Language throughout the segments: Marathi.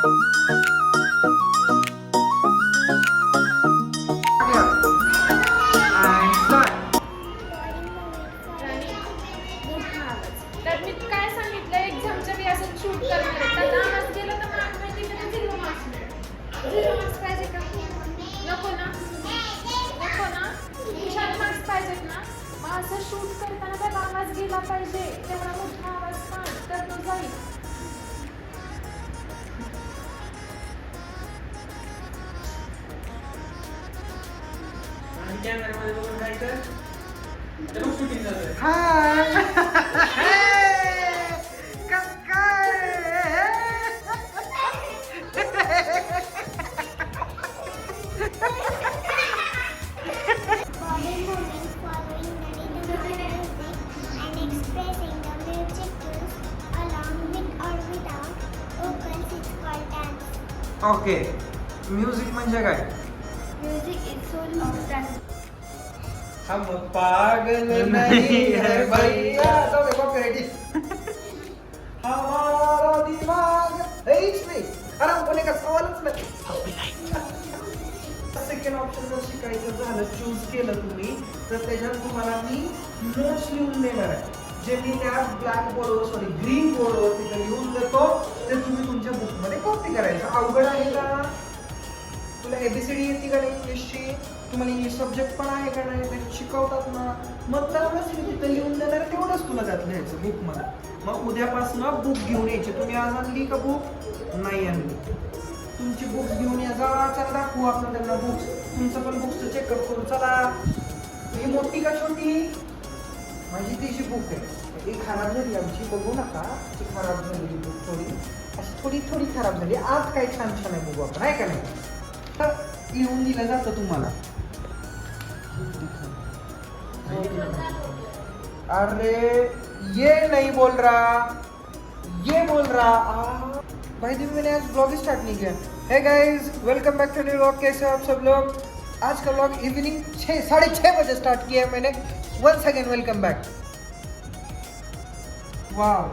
तर मी काय सांगितलं एक्झामच्या वेळी असं शूट करणार आहे तर आवाज गेला तर मला माहिती की 0 मार्क्स मिळेल. 0 मार्क्स पाहिजे का नको ना नको ना 4 मार्क्स पाहिजेत ना मग असं शूट करताना त्याचा आवाज गेला पाहिजे तेवढा मोठा आवाज काढ तर तो जाईल. आणि कॅमेरामध्ये बघून जायचं तर शूटिंग झालं. हाय कस काय Body movements following the rhythm of music and expressing the music cues along with or without vocals is called dance. Okay music म्हणजे काय? Music is soul of dance. हम पागल नहीं है भैया जाऊ दे कॉपीराइट हमारा दिमाग हेच नाही अरे कोणी का सवालच नाही. सेकंड ऑप्शन जर शिकायचं झालं चूज केलं तुम्ही तर त्याच्यात तुम्हाला मी नोट्स लिहून देणार आहे जे मी त्या ब्लॅक बोर्डवर सॉरी ग्रीन बोर्डवर तिथे लिहून देतो ते तुम्ही तुमच्या बुकमध्ये कॉपी करायचं. अवघड आहे का? तुला एबीसीडी येते का नाही इंग्लिशची? तुम्हाला इंग्लिश सब्जेक्ट पण आहे का नाही? ते शिकवतात ना मग तेवढंच मी तिथे लिहून देणार तेवढंच तुला त्यात लिहायचं बुकमध्ये. मग उद्यापासून बुक घेऊन यायची. तुम्ही आज आणली का बुक? नाही आणली. तुमची बुक्स घेऊन या जा. चला दाखवू आपण त्यांना बुक्स. तुमचं पण बुक्सचं चेकअप करू. चला ही मोठी का छोटी? माझी तिची बुक आहे. ही खराब झाली आमची बघू नका. ती खराब झालेली बुक थोडी अशी थोडी थोडी खराब झाली. आज काय छान छान आहे बघू आपण आहे का नाही? तर लिहून दिलं जातं तुम्हाला. अरे ये नहीं बोल रहा ये बोल रहा. भाई दिन मैंने आज ब्लॉग स्टार्ट नहीं किया. Hey guys welcome back to new vlog. कैसे हो आप सब लोग? आज का व्लॉग इवनिंग 6:30 बजे स्टार्ट किया है मैंने. वंस अगेन वेलकम बैक. वाव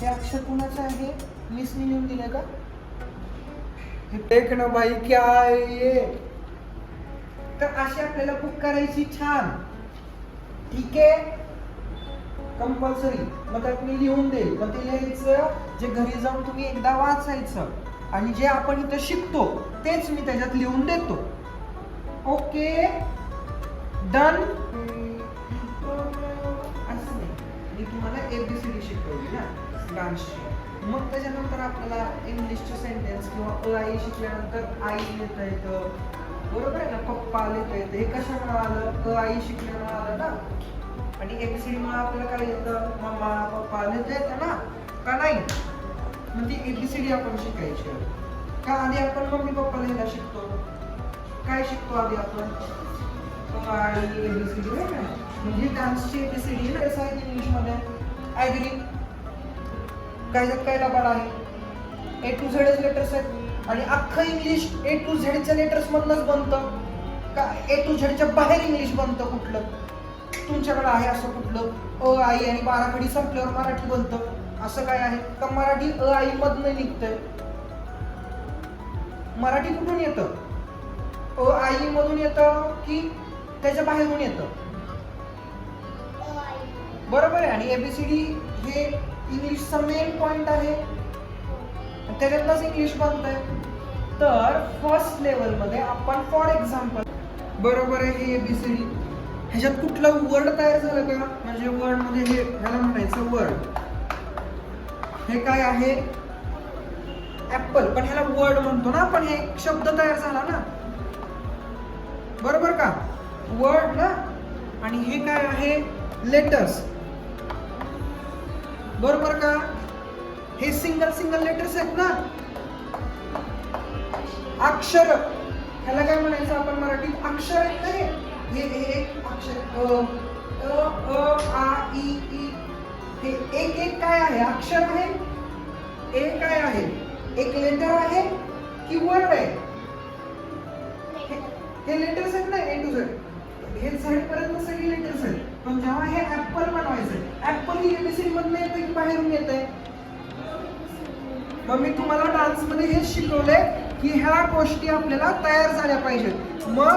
हे अक्षर कुणाचं आहे? मिसनी लिहून दिलं का? हे देख ना भाई क्या आहे ये. तर अशी आपल्याला बुक करायची छान. ठीक आहे कंपल्सरी. मग त्यात मी लिहून देईल. मग ते लिहायचं जे घरी जाऊन तुम्ही एकदा वाचायचं आणि जे आपण इथं शिकतो तेच मी त्याच्यात लिहून देतो. Okay done. असं नाही मी तुम्हाला एबीसीडी शिकवली ना डान्सची. मग त्याच्यानंतर आपल्याला इंग्लिशचे सेंटेन्स किंवा आई शिकल्यानंतर आई लिहिता येतं. बरोबर आहे ना? पप्पा लिहिता येतं. हे कशामुळे आलं? आई शिकल्यामुळे आलं ना. आणि एबीसीडी मुळे आपल्याला काय येतं? मम्मा पप्पा लिहिता येतं ना का नाही? म्हणजे एबीसीडी आपण शिकायची का आधी आपण मम्मी पप्पा लिहायला शिकतो? काय शिकतो आधी आपण? आई एबीसीडी आहे ना. म्हणजे डान्सची एबीसीडी कसं आहे इंग्लिशमध्ये? ॲग्री काय काय लबाड आहे? ए टू झेडच लेटर्स आहेत आणि अख्खं इंग्लिश ए टू झेडच्या लेटर्स मधनच बनतं का ए टू झेडच्या बाहेर इंग्लिश बनतं कुठलं? तुमच्याकडे आहे असं कुठलं? अ आई आणि बाराखडी संपल्यावर मराठी बनतं असं काय आहे का? मराठी अ आई मधनं निघतंय. मराठी कुठून येतं? अ आई मधून येतं की त्याच्या बाहेरून येतं? बरोबर आहे. आणि एबीसीडी हे इंग्लिशचा मेन पॉइंट आहे. त्याच्यातनंच इंग्लिश बनतंय. तर फर्स्ट लेवलमध्ये आपण फॉर एक्झाम्पल बरोबर आहे हे एबीसीडी ह्याच्यात कुठलं वर्ड तयार झालं का? म्हणजे वर्ड मध्ये हे ह्याला म्हणायचं वर्ड. हे काय आहे? ऍपल. पण ह्याला वर्ड म्हणतो ना आपण. हे शब्द तयार झाला ना बरोबर का? वर्ड ना. आणि हे काय आहे? लेटर्स. बरोबर का? हे सिंगल सिंगल लेटर्स आहेत ना. अक्षर. ह्याला काय म्हणायचं आपण मराठीत? अक्षर आहेत ना. हे एक अक्षर अ आ इ ई. हे एक एक काय आहे? अक्षर आहे. एक काय आहे? एक लेटर आहे की वर्ड आहे? हे लेटर्स आहेत ना ए टू झेड. हे झेड पर्यंत सगळे लेटर्स आहेत. पण जेव्हा हे ऍपल बनवायचं ऍपल ही एबीसीडी मधनं येतं की बाहेरून येतंय? मग मी तुम्हाला डान्समध्ये हेच शिकवलंय की ह्या गोष्टी आपल्याला तयार झाल्या पाहिजेत. मग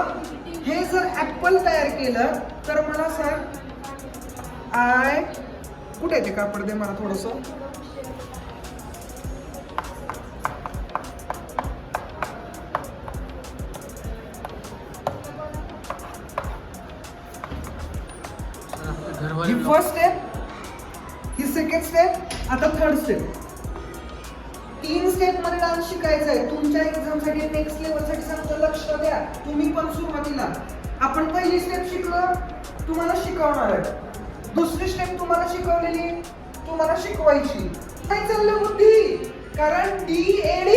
हे जर ऍपल तयार केलं तर मला सांग, आय कुठे आहे ते कापड दे मला थोडस. ही फर्स्ट स्टेप, ही सेकंड स्टेप, आता थर्ड स्टेप. 3 स्टेप मध्ये डान्स शिकायचा आहे. तुमच्या एक्झाम साठी नेक्स्ट लेवल साठी सांगतो, लक्ष द्या. तुम्ही पण सुरुवातीला आपण पहिली स्टेप शिकलो, तुम्हाला शिकवणार आहे. दुसरी स्टेप तुम्हाला शिकवलेली, तुम्हाला शिकवायची. काय चाललं बुद्धी? कारण DAD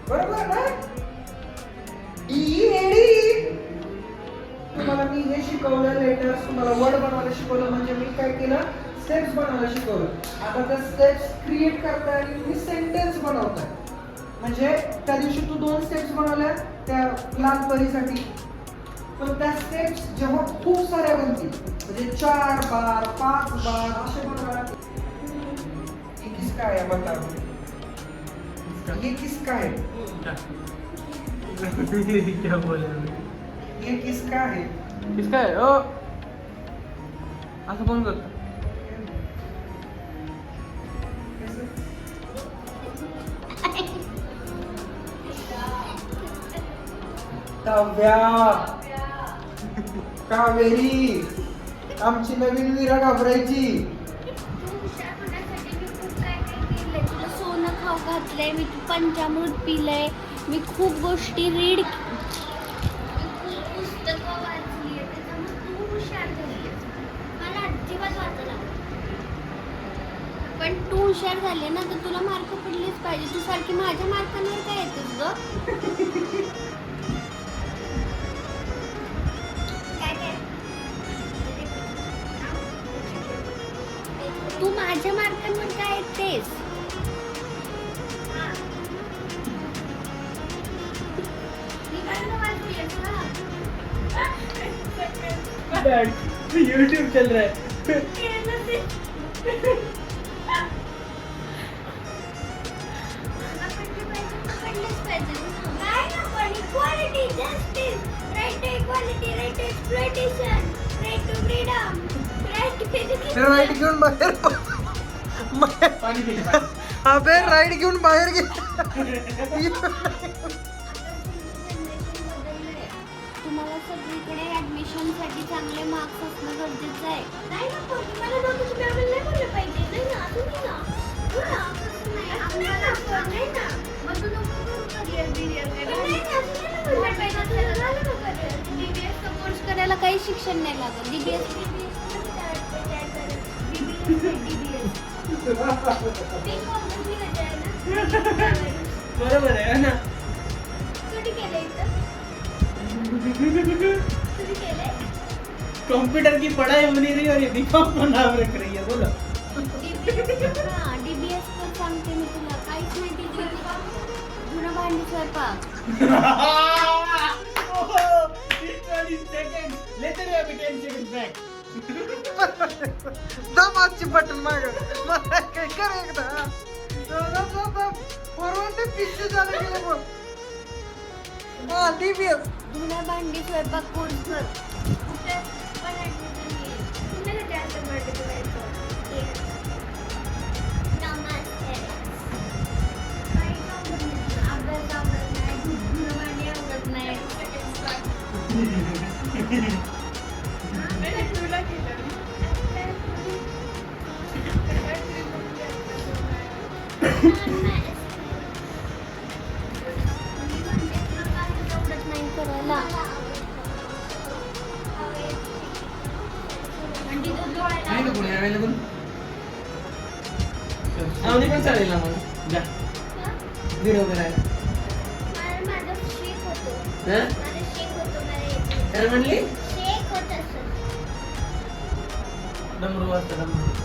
बरोबर ना? DAD तुम्हाला मी हे शिकवलं, लेटर्स तुम्हाला वर्ड बनवायला शिकवलं. म्हणजे मी काय केलं, स्टेप्स बनवायला शिकवलं. आता त्या स्टेप्स क्रिएट करताय आणि तुम्ही सेंटेन्स बनवताय. म्हणजे त्या दिवशी तू 2 स्टेप्स बनवल्या त्या लहान परीसाठी, पण त्या स्टेप्स जेव्हा खूप साऱ्या बनतील, म्हणजे 4 बार 5 बार असे बनवा. ये किसका है बताओ, ये किसका है, क्या बोले ये किसका है. किसका है? ओ असं कोण करतं? काव्या, कावेरी, आमची नवीन वीरा घाबरायची. तुला सोनं खाऊ घातलंय मी, तू पंचामृत पिलंय मी, खूप गोष्टी रीड, पुस्तकं वाचली, त्याच्यामुळे तू हुशार झाली. मला अजिबात वाचायला, पण तू हुशार झाली ना तर तुला मार्क पडलेच पाहिजे. तू सारखी माझ्या मार्कांवर काय येतेस ग? तू माझ्या मार्कांवर काय येतेस? यूट्यूब चल रहा है. राईट घेऊन बाहेर पाणी पिले. अबे राईट घेऊन बाहेर गे. तुम्हाला सगळीकडे ऍडमिशन साठी चांगले मार्क्स असणं गरजेचं आहे. नाही ना, पण मला नव्हतं तुम्ही आम्हाला नाही बोललं पाहिजे. नाही ना, तुम्ही ना. हो ना, तसं नाही. आम्हाला पण नाही ना. मग तू नको करू career बिरियर काय. नाही ना, तुम्ही नाही बोललं पाहिजे. तुला झालं ना career. DBS चा कोर्स करायला काही शिक्षण नाही लागत. DBS बरोबर आहे ना. कुठे केलं इथं? कुठे केलंय? कंप्यूटर की पढ़ाई होनी रही और ये बीकॉम का नाम रख रही है. बोलो. DBS पण सांगते मी तुला, काहीच माहिती जुनं भांडी स्वयंपाक. Later we have 10 seconds back. दमाची button माग मला काय कर एकदा. फॉरवर्ड पिक्चर झालं गेलं बघ. हा DBS जुनं भांडी स्वयंपाक कोर्स कर. कुठे पण ऍडमिशन घे. कुणाला जास्त बर्थडे करायचं? नमस्ते. काही आवडत नाही. अभ्यास आवडत नाही. जुनं भांडी आवडत नाही. करायला आहे का कोणी अवेलेबल? आवडी पण चालेल ना मग. जा व्हिडिओ करायला. माझं शेक होतो. हं? माझं शेक होतो. मला काय म्हणली? शेक होत असं. डमरू वाजता डमरू.